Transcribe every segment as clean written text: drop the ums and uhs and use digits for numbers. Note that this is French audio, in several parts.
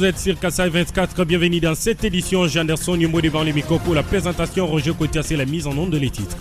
vous êtes sur Kassai 24, bienvenue dans cette édition. Janderson Yumbo devant les micros pour la présentation. Roger Cotia, c'est la mise en onde de les titres.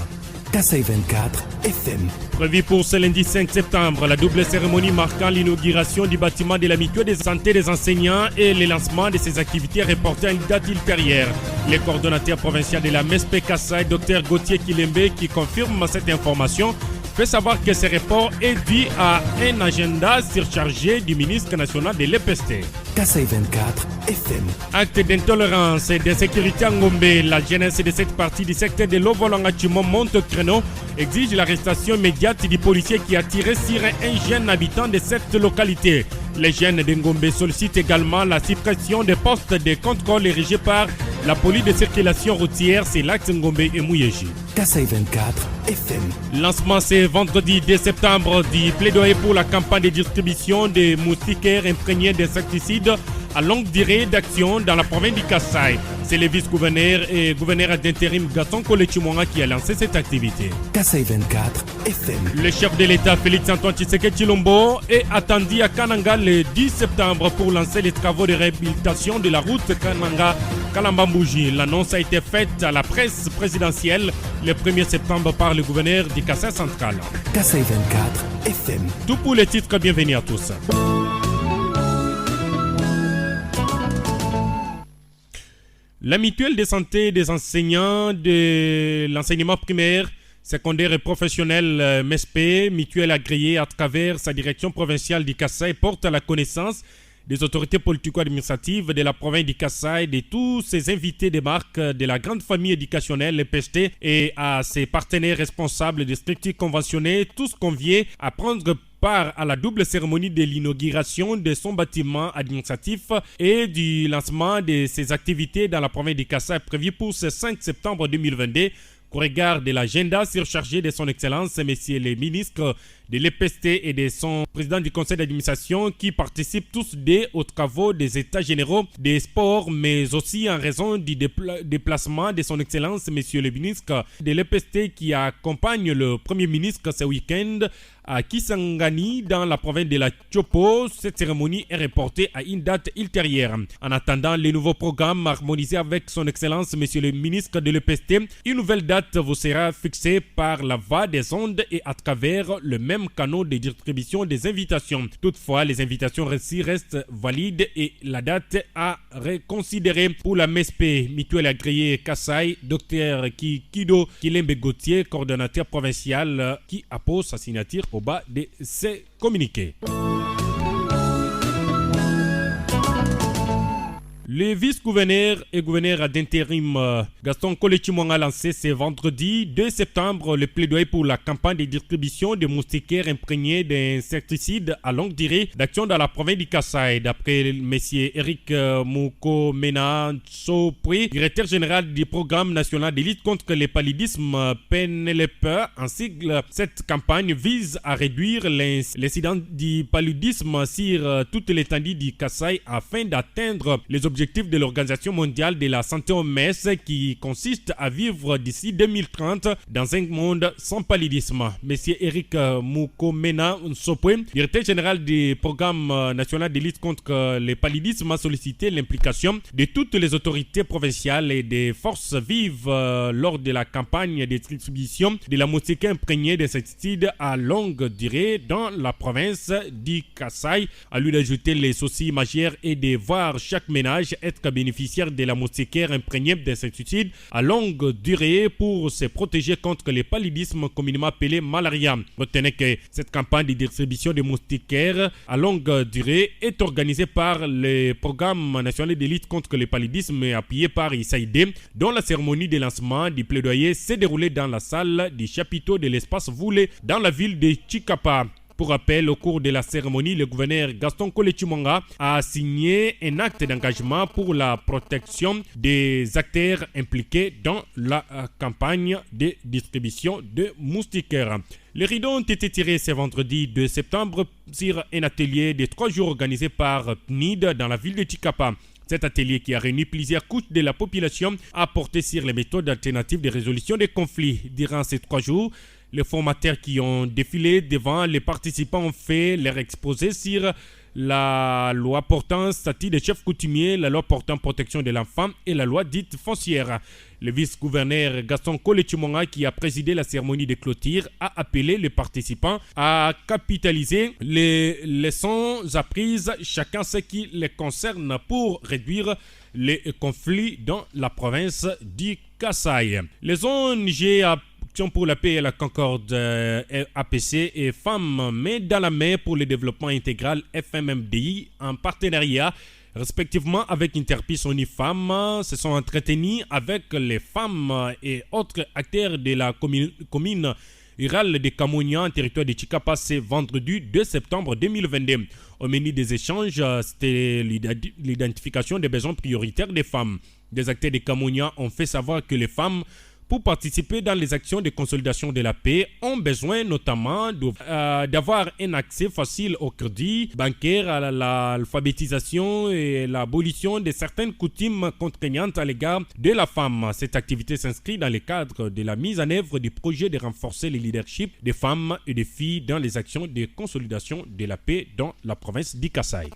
Kassai 24 FM. Prévu pour ce lundi 5 septembre, la double cérémonie marquant l'inauguration du bâtiment de la mutuelle de santé des enseignants et le lancement de ses activités reportées à une date ultérieure. Le coordonnateur provincial de la MESP Kassai, Dr Gauthier Kilembe, qui confirme cette information, fait savoir que ce report est dû à un agenda surchargé du ministre national de l'EPST. Kassai 24 FM. Acte d'intolérance et d'insécurité en Ngombe, la jeunesse de cette partie du secteur de l'Ovolangachimo monte au créneau, exige l'arrestation immédiate du policier qui a tiré sur un jeune habitant de cette localité. Les jeunes de Ngombe sollicitent également la suppression des postes de contrôle érigés par la police de circulation routière, c'est l'axe Ngombe et Mouyeji. Kassai 24 FM. Lancement ce vendredi 2 septembre du plaidoyer pour la campagne de distribution des moustiquaires imprégnés d'insecticides à longue durée d'action dans la province du Kassai. C'est le vice-gouverneur et gouverneur d'intérim Gaston Kolechimwanga qui a lancé cette activité. Kassai 24 FM. Le chef de l'État Félix-Antoine Tshisekedi Tshilombo est attendu à Kananga le 10 septembre pour lancer les travaux de réhabilitation de la route Kananga-Kalambambouji. L'annonce a été faite à la presse présidentielle le 1er septembre par le gouverneur du Kassai central. Kassai 24 FM. Tout pour les titres, bienvenue à tous. La mutuelle de santé des enseignants de l'enseignement primaire, secondaire et professionnel MESP, mutuelle agréée à travers sa direction provinciale du Kassai, porte à la connaissance des autorités politico-administratives de la province du Kassai, de tous ses invités des marques de la grande famille éducationnelle, le PST, et à ses partenaires responsables des structures conventionnées, tous conviés à prendre part à la double cérémonie de l'inauguration de son bâtiment administratif et du lancement de ses activités dans la province du Kassai prévu pour ce 5 septembre 2022. Au regard de l'agenda surchargé de son Excellence, messieurs les ministres de l'EPST et de son président du conseil d'administration qui participent tous aux travaux des états généraux des sports, mais aussi en raison du déplacement de son Excellence, messieurs les ministres de l'EPST qui accompagnent le premier ministre ce week-end à Kisangani dans la province de la Tchopo. Cette cérémonie est reportée à une date ultérieure. En attendant les nouveaux programmes harmonisés avec son Excellence, monsieur le ministre de l'EPST, une nouvelle date vous sera fixée par la voie des ondes et à travers le même canal de distribution des invitations. Toutefois, les invitations reçues restent valides et la date à reconsidérer pour la MESP, mutuelle agréée Kassai, Dr Kido Kilembe Gauthier, coordonnateur provincial, qui appose sa signature au bas de ces communiqués. Le vice-gouverneur et gouverneur d'intérim Gaston Kolechimwanga a lancé ce vendredi 2 septembre le plaidoyer pour la campagne de distribution de moustiquaires imprégnés d'insecticides à longue durée d'action dans la province du Kassai. D'après M. Eric Moukomena Sopri, directeur général du programme national de lutte contre le paludisme PNLP, en sigle, cette campagne vise à réduire l'incidence du paludisme sur toute l'étendue du Kassai afin d'atteindre les objectifs de l'Organisation mondiale de la santé OMS qui consiste à vivre d'ici 2030 dans un monde sans paludisme. Monsieur Eric Moukomena Nsopwe, directeur général du programme national de lutte contre le paludisme, a sollicité l'implication de toutes les autorités provinciales et des forces vives lors de la campagne de distribution de la moustique imprégnée d'insecticides à longue durée dans la province du Kassai. À lui d'ajouter les soucis majeurs et de voir chaque ménage être bénéficiaire de la moustiquaire imprégnée d'insecticides à longue durée pour se protéger contre le paludisme communément appelé malaria. Retenez que cette campagne de distribution de moustiquaires à longue durée est organisée par le programme national de lutte contre le paludisme appuyé par ISAID, dont la cérémonie de lancement du plaidoyer s'est déroulée dans la salle du chapiteau de l'espace Voulé dans la ville de Chikapa. Pour rappel, au cours de la cérémonie, le gouverneur Gaston Kolechimwanga a signé un acte d'engagement pour la protection des acteurs impliqués dans la campagne de distribution de moustiquaires. Les rideaux ont été tirés ce vendredi 2 septembre sur un atelier de 3 jours organisé par PNID dans la ville de Chikapa. Cet atelier qui a réuni plusieurs couches de la population a porté sur les méthodes alternatives de résolution des conflits. Durant ces 3 jours, les formateurs qui ont défilé devant les participants ont fait leur exposé sur la loi portant statut des chefs coutumiers, la loi portant protection de l'enfant et la loi dite foncière. Le vice-gouverneur Gaston Kolechimonga, qui a présidé la cérémonie de clôture, a appelé les participants à capitaliser les leçons apprises, chacun ce qui les concerne, pour réduire les conflits dans la province du Kasaï. Les ONG Action pour la paix et la concorde APC et Femmes main dans la main pour le développement intégral FMMDI en partenariat respectivement avec Interpeace Onifam se sont entretenus avec les femmes et autres acteurs de la commune rurale de Kamounia en territoire de Tchikapa ce vendredi 2 septembre 2022. Au menu des échanges, c'était l'identification des besoins prioritaires des femmes. Des acteurs de Kamounia ont fait savoir que les femmes, pour participer dans les actions de consolidation de la paix, ont besoin notamment d'avoir un accès facile au crédit bancaire, à l'alphabétisation et l'abolition de certaines coutumes contraignantes à l'égard de la femme. Cette activité s'inscrit dans le cadre de la mise en œuvre du projet de renforcer le leadership des femmes et des filles dans les actions de consolidation de la paix dans la province du Kasaï.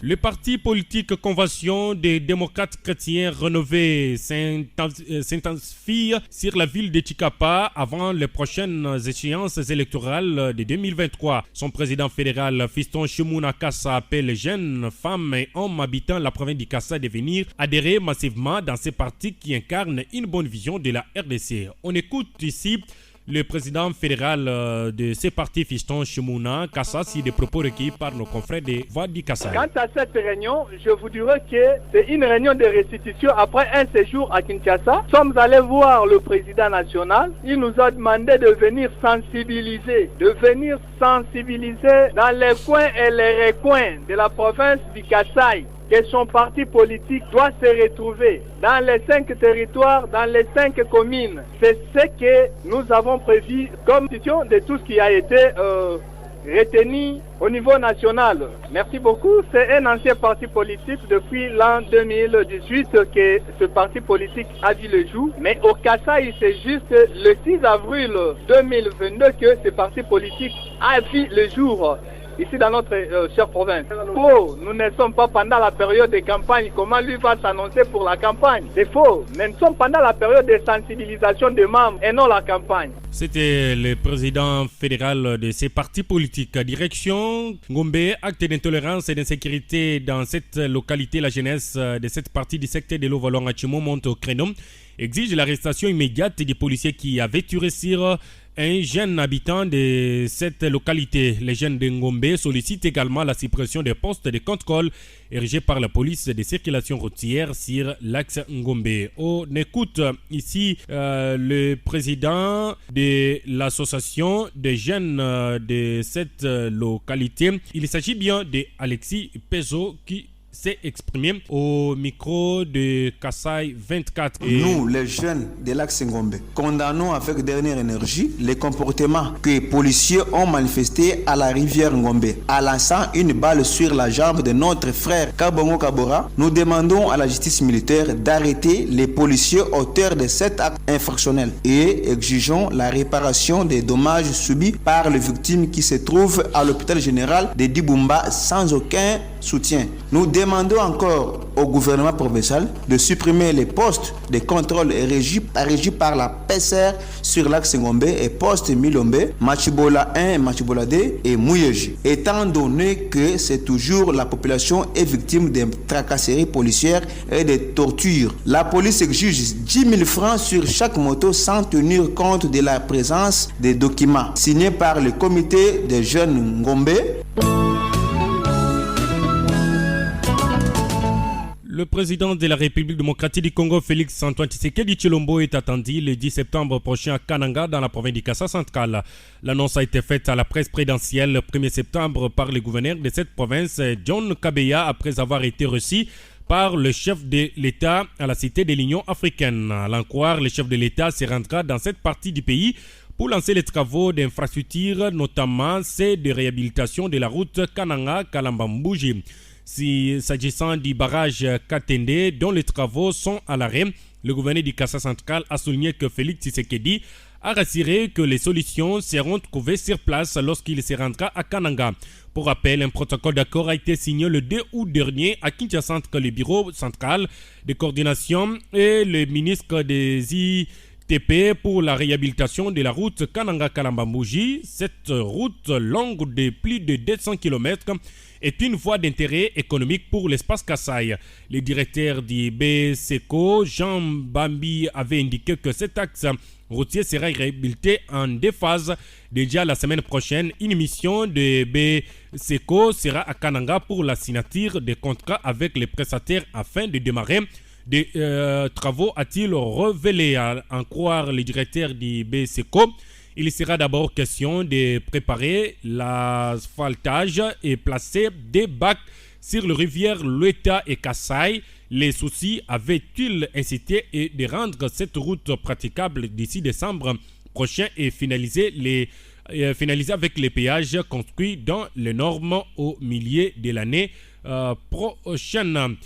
Le parti politique Convention des démocrates chrétiens rénové s'intensifie sur la ville de Tchikapa avant les prochaines échéances électorales de 2023. Son président fédéral, Fiston Shimuna Kassa, appelle les jeunes femmes et hommes habitant la province du Kassa de venir adhérer massivement dans ces partis qui incarnent une bonne vision de la RDC. On écoute ici le président fédéral de ces partis, Fiston Shimuna Kassa, c'est des propos recueillis par nos confrères de Voix du Kasaï. Quant à cette réunion, je vous dirais que c'est une réunion de restitution après un séjour à Kinshasa. Nous sommes allés voir le président national. Il nous a demandé de venir sensibiliser dans les coins et les recoins de la province du Kasaï, que son parti politique doit se retrouver dans les 5 territoires, dans les 5 communes. C'est ce que nous avons prévu comme décision de tout ce qui a été retenu au niveau national. Merci beaucoup. C'est un ancien parti politique depuis l'an 2018 que ce parti politique a vu le jour. Mais au Kasaï, c'est juste le 6 avril 2022 que ce parti politique a vu le jour ici dans notre chère province. Faux, nous ne sommes pas pendant la période de campagne. Comment lui va s'annoncer pour la campagne? C'est faux, mais nous sommes pendant la période de sensibilisation des membres et non la campagne. C'était le président fédéral de ces partis politiques. Direction Ngombe, acte d'intolérance et d'insécurité dans cette localité. La jeunesse de cette partie du secteur de l'Ovalon à Chimo monte au créneau, exige l'arrestation immédiate des policiers qui avaient tué sur un jeune habitant de cette localité. Les jeunes de Ngombe sollicitent également la suppression des postes de contrôle érigés par la police de circulation routière sur l'axe Ngombe. On écoute ici le président de l'association des jeunes de cette localité. Il s'agit bien d'Alexis Pezo qui s'est exprimé au micro de Kasaï 24. Nous, les jeunes de l'axe Ngombe, condamnons avec dernière énergie les comportements que les policiers ont manifestés à la rivière Ngombe, en lançant une balle sur la jambe de notre frère Kabongo Kabora. Nous demandons à la justice militaire d'arrêter les policiers auteurs de cet acte infractionnel et exigeons la réparation des dommages subis par les victimes qui se trouvent à l'hôpital général de Dibumba sans aucun soutien. Nous demandons encore au gouvernement provincial de supprimer les postes de contrôle régis par la PCR sur l'axe Ngombe et postes Milombe, Machibola 1, Machibola 2 et Mouyeji. Étant donné que c'est toujours la population est victime de tracasseries policières et de tortures. La police exige 10 000 francs sur chaque moto sans tenir compte de la présence des documents signés par le comité des jeunes Ngombe. Le président de la République démocratique du Congo, Félix Antoine Tshisekedi Tshilombo, est attendu le 10 septembre prochain à Kananga, dans la province du Kassa central. L'annonce a été faite à la presse présidentielle le 1er septembre par le gouverneur de cette province, John Kabeya, après avoir été reçu par le chef de l'État à la Cité de l'Union africaine. À l'en croire, le chef de l'État se rendra dans cette partie du pays pour lancer les travaux d'infrastructure, notamment ceux de réhabilitation de la route Kananga-Kalambambouji. S'agissant du barrage Katende, dont les travaux sont à l'arrêt, le gouverneur du Kassa central a souligné que Félix Tshisekedi a rassuré que les solutions seront trouvées sur place lorsqu'il se rendra à Kananga. Pour rappel, un protocole d'accord a été signé le 2 août dernier à Kinshasa entre le bureau central de coordination et le ministre des ITP pour la réhabilitation de la route Kananga-Kalambambouji. Cette route longue de plus de 200 km est une voie d'intérêt économique pour l'espace Kasaï. Le directeur du BSECO, Jean Bambi, avait indiqué que cet axe routier sera réhabilité en 2 phases. Déjà la semaine prochaine, une mission de BSECO sera à Kananga pour la signature des contrats avec les prestataires afin de démarrer des travaux, a-t-il révélé. À en croire le directeur du BSECO, il sera d'abord question de préparer l'asphaltage et placer des bacs sur les rivières Lueta et Kasaï. Les soucis avaient-ils incité et de rendre cette route praticable d'ici décembre prochain et finaliser avec les péages construits dans les normes au milieu de l'année prochaine.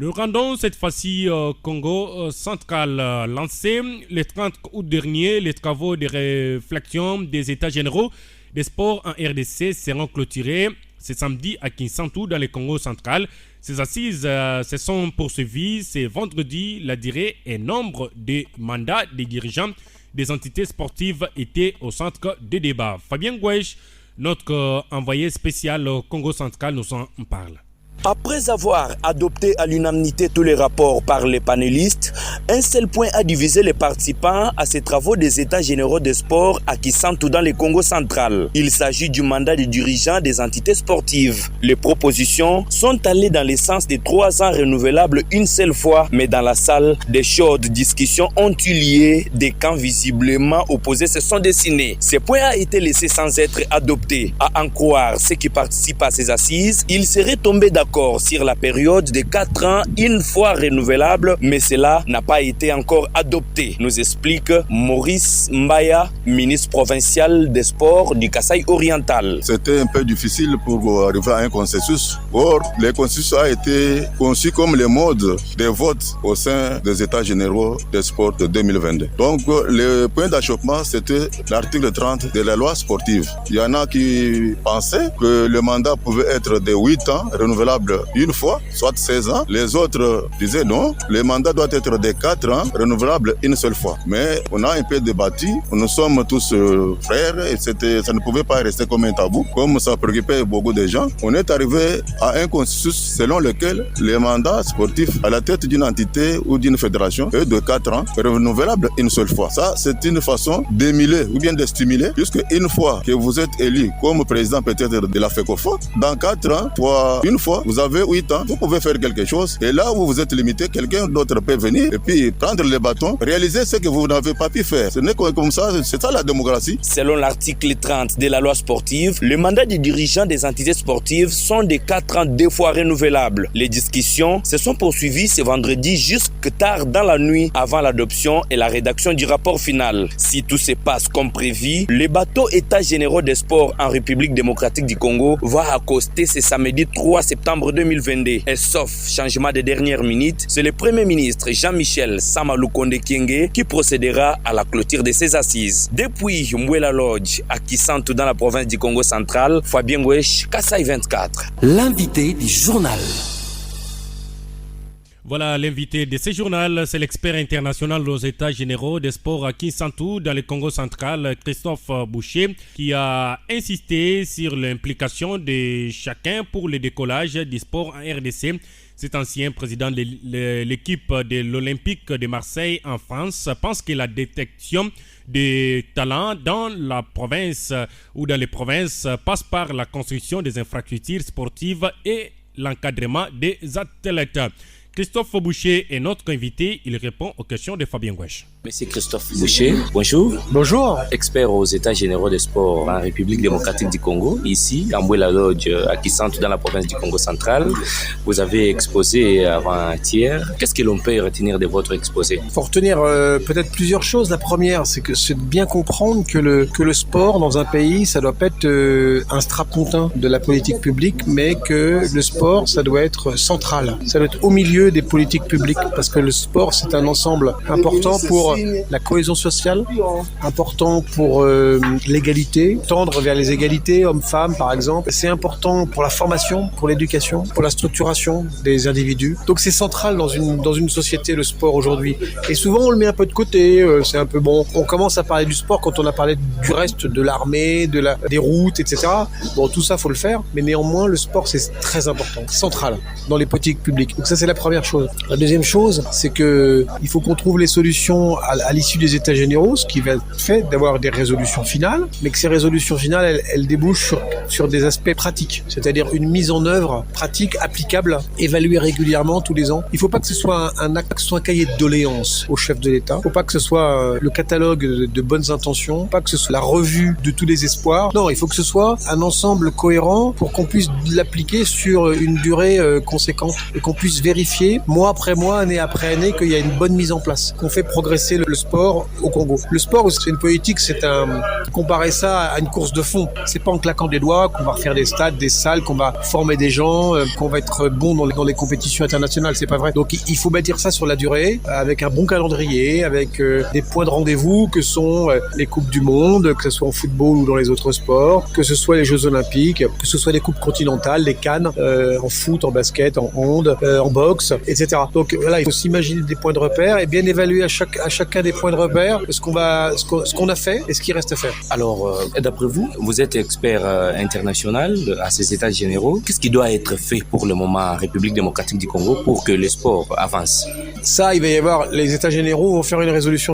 Nous rendons cette fois-ci au Congo central. Lancé le 30 août dernier, les travaux de réflexion des États généraux des sports en RDC seront clôturés ce samedi à Kinshasa dans le Congo central. Ces assises se sont poursuivies ce vendredi. La durée et nombre de mandats des dirigeants des entités sportives étaient au centre des débats. Fabien Gouesh, notre envoyé spécial au Congo central, nous en parle. Après avoir adopté à l'unanimité tous les rapports par les panélistes, un seul point a divisé les participants à ces travaux des États généraux des sports à Kinshasa dans le Congo central. Il s'agit du mandat des dirigeants des entités sportives. Les propositions sont allées dans le sens des 3 ans renouvelables une seule fois, mais dans la salle, des chaudes discussions ont eu lieu, des camps visiblement opposés se sont dessinés. Ce point a été laissé sans être adopté. À en croire ceux qui participent à ces assises, ils seraient tombés d'accord sur la période de 4 ans, une fois renouvelable, mais cela n'a pas été encore adopté, nous explique Maurice Mbaya, ministre provincial des sports du Kasaï oriental. C'était un peu difficile pour arriver à un consensus. Or, le consensus a été conçu comme le mode de vote au sein des États généraux des sports de 2022. Donc, le point d'achoppement, c'était l'article 30 de la loi sportive. Il y en a qui pensaient que le mandat pouvait être de 8 ans, renouvelable une fois, soit 16 ans. Les autres disaient non, le mandat doit être de 4 ans, renouvelable une seule fois. Mais on a un peu débattu, nous sommes tous frères et ça ne pouvait pas rester comme un tabou, comme ça préoccupait beaucoup de gens. On est arrivé à un consensus selon lequel le mandat sportif à la tête d'une entité ou d'une fédération est de 4 ans, renouvelable une seule fois. Ça, c'est une façon d'émuler ou bien de stimuler, puisque une fois que vous êtes élu comme président peut-être de la FECOFA, dans 4 ans, une fois, vous avez 8 ans, vous pouvez faire quelque chose. Et là où vous êtes limité, quelqu'un d'autre peut venir et puis prendre le bâton, réaliser ce que vous n'avez pas pu faire. Ce n'est que comme ça, c'est ça la démocratie. Selon l'article 30 de la loi sportive, le mandat des dirigeants des entités sportives sont de 4 ans 2 fois renouvelables. Les discussions se sont poursuivies ce vendredi jusque tard dans la nuit avant l'adoption et la rédaction du rapport final. Si tout se passe comme prévu, le bateau États généraux des sports en République démocratique du Congo va accoster ce samedi 3 septembre 2022. Et sauf changement de dernière minute, c'est le Premier ministre Jean-Michel Samalukonde Kyenge qui procédera à la clôture de ces assises. Depuis Mouela Lodge à Kinshasa dans la province du Congo central, Fabien Gouesh, Kasaï 24. L'invité du journal. Voilà l'invité de ce journal, c'est l'expert international aux États généraux des sports à Kinshasa dans le Congo central, Christophe Boucher, qui a insisté sur l'implication de chacun pour le décollage du sport en RDC. Cet ancien président de l'équipe de l'Olympique de Marseille en France pense que la détection des talents dans la province ou dans les provinces passe par la construction des infrastructures sportives et l'encadrement des athlètes. Christophe Boucher est notre invité. Il répond aux questions de Fabien Gouesh. Monsieur Christophe Boucher, bonjour. Bonjour. Expert aux États généraux des sports en République démocratique du Congo, ici, à Mouela Lodge, à Kinshasa, dans la province du Congo central. Vous avez exposé avant-hier. Qu'est-ce que l'on peut retenir de votre exposé? Il faut retenir peut-être plusieurs choses. La première, c'est de bien comprendre que le sport dans un pays, ça doit pas être un strapontin de la politique publique, mais que le sport, ça doit être central. Ça doit être au milieu des politiques publiques, parce que le sport, c'est un ensemble important pour pour la cohésion sociale, important pour l'égalité, tendre vers les égalités hommes-femmes par exemple. C'est important pour la formation, pour l'éducation, pour la structuration des individus. Donc c'est central dans une société le sport aujourd'hui. Et souvent on le met un peu de côté, c'est un peu bon. On commence à parler du sport quand on a parlé du reste de l'armée, des routes, etc. Bon, tout ça faut le faire, mais néanmoins le sport c'est très important, central dans les politiques publiques. Donc ça c'est la première chose. La deuxième chose, c'est que il faut qu'on trouve les solutions à l'issue des États généraux, ce qui va être fait d'avoir des résolutions finales, mais que ces résolutions finales elles débouchent sur des aspects pratiques, c'est-à-dire une mise en œuvre pratique, applicable, évaluée régulièrement tous les ans. Il ne faut pas que ce soit un acte, que ce soit un cahier de doléances au chef de l'État. Il ne faut pas que ce soit le catalogue de bonnes intentions, pas que ce soit la revue de tous les espoirs. Non, il faut que ce soit un ensemble cohérent pour qu'on puisse l'appliquer sur une durée conséquente et qu'on puisse vérifier mois après mois, année après année qu'il y a une bonne mise en place, qu'on fait progresser le sport au Congo. Le sport, c'est une politique, comparer ça à une course de fond. C'est pas en claquant des doigts qu'on va refaire des stades, des salles, qu'on va former des gens, qu'on va être bon dans les compétitions internationales. C'est pas vrai. Donc il faut bâtir ça sur la durée, avec un bon calendrier, avec des points de rendez-vous que sont les coupes du monde, que ce soit en football ou dans les autres sports, que ce soit les Jeux Olympiques, que ce soit les coupes continentales, les CAN, en foot, en basket, en hand, en boxe, etc. Donc voilà, il faut s'imaginer des points de repère et bien évaluer à chacun des points de repère ce qu'on a fait et ce qui reste à faire. Alors, d'après vous, vous êtes expert international à ces États généraux. Qu'est-ce qui doit être fait pour le moment en République démocratique du Congo pour que le sport avance? Ça, il va y avoir, les États généraux vont faire une résolution